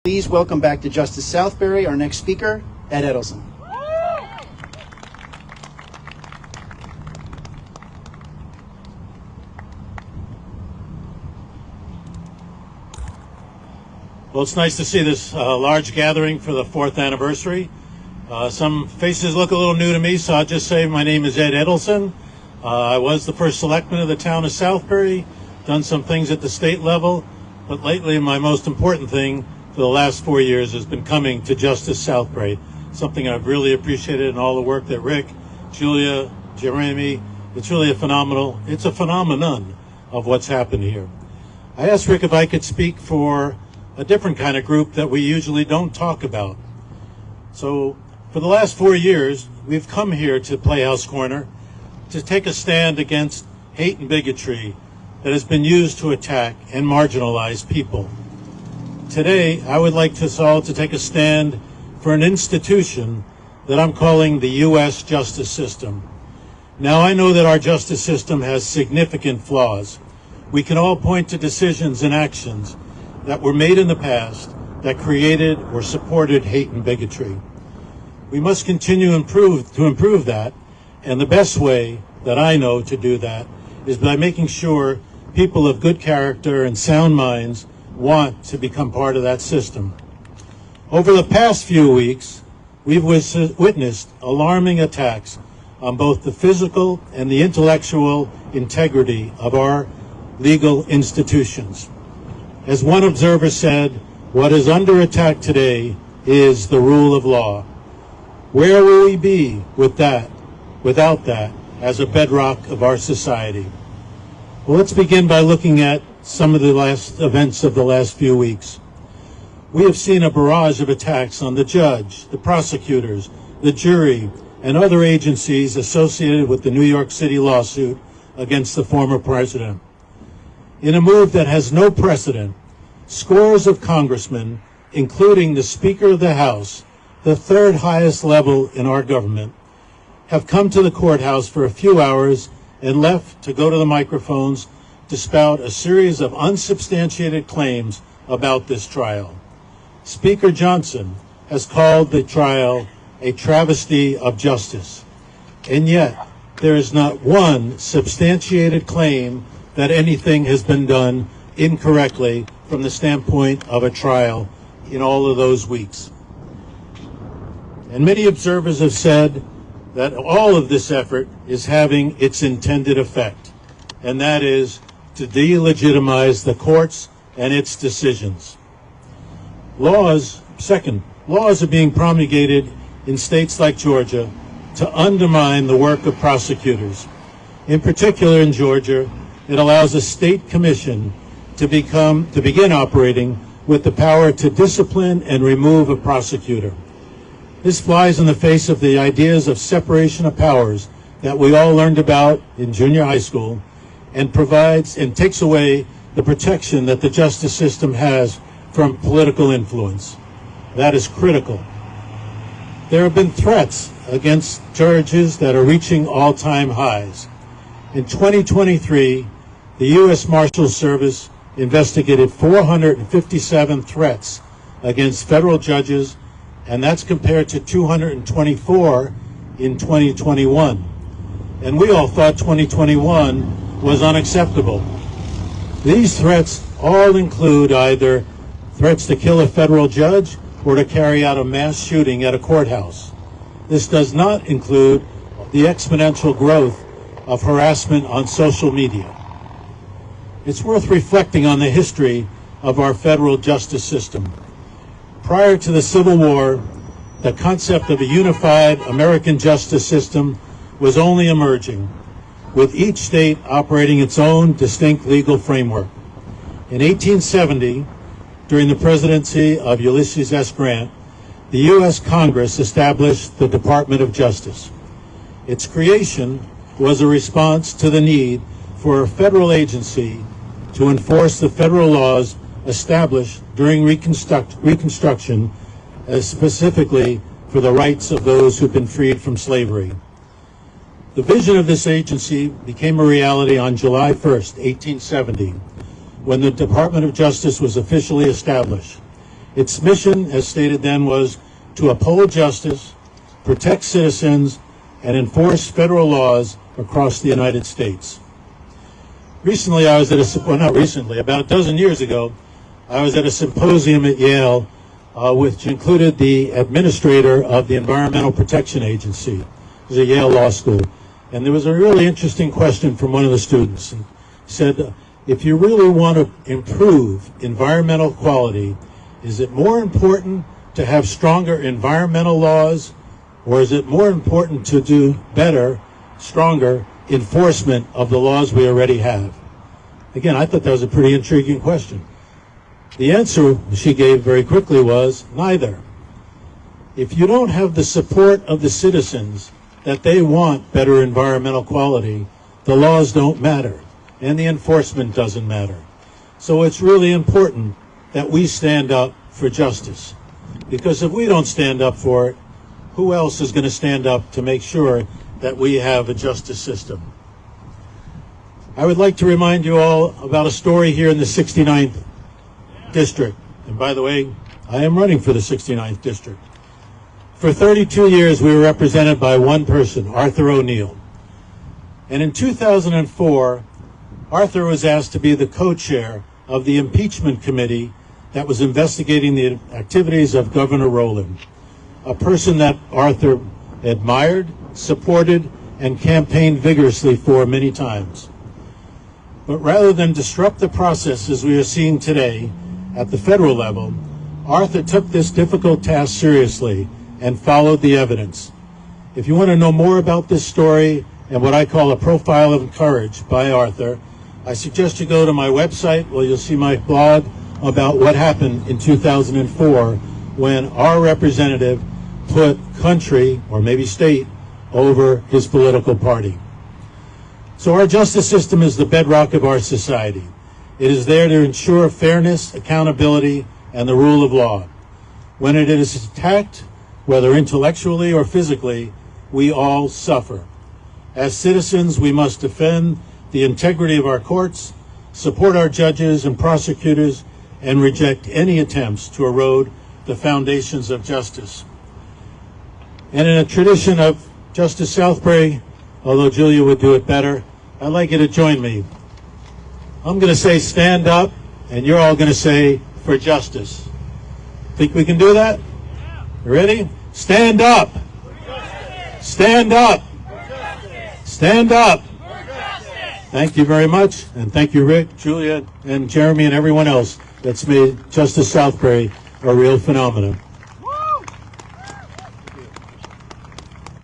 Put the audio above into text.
Please welcome back to Justice Southbury our next speaker, Ed Edelson. Well, it's nice to see this large gathering for the 4th anniversary. Some faces look a little new to me, so I'll just say my name is Ed Edelson. I was the first selectman of the town of Southbury, done some things at the state level, but lately my most important thing for the last 4 years has been coming to Justice Southbury, something I've really appreciated in all the work that Rick, Julia, Jeremy, it's really a phenomenon of what's happened here. I asked Rick if I could speak for a different kind of group that we usually don't talk about. So for the last 4 years, we've come here to Playhouse Corner to take a stand against hate and bigotry that has been used to attack and marginalize people. Today, I would like us all to take a stand for an institution that I'm calling the U.S. justice system. Now, I know that our justice system has significant flaws. We can all point to decisions and actions that were made in the past that created or supported hate and bigotry. We must continue to improve that, and the best way that I know to do that is by making sure people of good character and sound minds want to become part of that system. Over the past few weeks, we've witnessed alarming attacks on both the physical and the intellectual integrity of our legal institutions. As one observer said, what is under attack today is the rule of law. Where will we be without that, as a bedrock of our society? Well, let's begin by looking at some of the last events of the last few weeks. We have seen a barrage of attacks on the judge, the prosecutors, the jury, and other agencies associated with the New York City lawsuit against the former president. In a move that has no precedent, scores of congressmen, including the Speaker of the House, the third highest level in our government, have come to the courthouse for a few hours and left to go to the microphones to spout a series of unsubstantiated claims about this trial. Speaker Johnson has called the trial a travesty of justice, and yet there is not one substantiated claim that anything has been done incorrectly from the standpoint of a trial in all of those weeks. And many observers have said that all of this effort is having its intended effect, and that is to delegitimize the courts and its decisions. Laws are being promulgated in states like Georgia to undermine the work of prosecutors. In particular, in Georgia, it allows a state commission to begin operating with the power to discipline and remove a prosecutor. This flies in the face of the ideas of separation of powers that we all learned about in junior high school, and provides and takes away the protection that the justice system has from political influence. That is critical. There have been threats against judges that are reaching all-time highs. In 2023, the U.S. Marshals Service investigated 457 threats against federal judges, and that's compared to 224 in 2021. And we all thought 2021 was unacceptable. These threats all include either threats to kill a federal judge or to carry out a mass shooting at a courthouse. This does not include the exponential growth of harassment on social media. It's worth reflecting on the history of our federal justice system. Prior to the Civil War, the concept of a unified American justice system was only emerging, with each state operating its own distinct legal framework. In 1870, during the presidency of Ulysses S. Grant, the U.S. Congress established the Department of Justice. Its creation was a response to the need for a federal agency to enforce the federal laws established during Reconstruction, specifically for the rights of those who've been freed from slavery. The vision of this agency became a reality on July 1st, 1870, when the Department of Justice was officially established. Its mission, as stated then, was to uphold justice, protect citizens, and enforce federal laws across the United States. Recently, I was at about a dozen years ago, I was at a symposium at Yale, which included the administrator of the Environmental Protection Agency. It was at Yale Law School. And there was a really interesting question from one of the students. And he said, if you really want to improve environmental quality, is it more important to have stronger environmental laws, or is it more important to do better, stronger enforcement of the laws we already have? Again, I thought that was a pretty intriguing question. The answer she gave very quickly was neither. If you don't have the support of the citizens that they want better environmental quality, the laws don't matter, and the enforcement doesn't matter. So it's really important that we stand up for justice, because if we don't stand up for it, who else is going to stand up to make sure that we have a justice system? I would like to remind you all about a story here in the 69th District. And by the way, I am running for the 69th District. For 32 years, we were represented by one person, Arthur O'Neill. And in 2004, Arthur was asked to be the co-chair of the impeachment committee that was investigating the activities of Governor Rowland, a person that Arthur admired, supported, and campaigned vigorously for many times. But rather than disrupt the process as we are seeing today at the federal level, Arthur took this difficult task seriously and followed the evidence. If you want to know more about this story and what I call a profile of courage by Arthur, I suggest you go to my website where you'll see my blog about what happened in 2004 when our representative put country, or maybe state, over his political party. So our justice system is the bedrock of our society. It is there to ensure fairness, accountability, and the rule of law. When it is attacked, whether intellectually or physically, we all suffer. As citizens, we must defend the integrity of our courts, support our judges and prosecutors, and reject any attempts to erode the foundations of justice. And in a tradition of Justice Southbury, although Julia would do it better, I'd like you to join me. I'm going to say stand up, and you're all going to say for justice. Think we can do that? Ready? Stand up. Stand up. Stand up. Thank you very much, and thank you, Rick, Julia, and Jeremy, and everyone else that's made Justice Southbury a real phenomenon.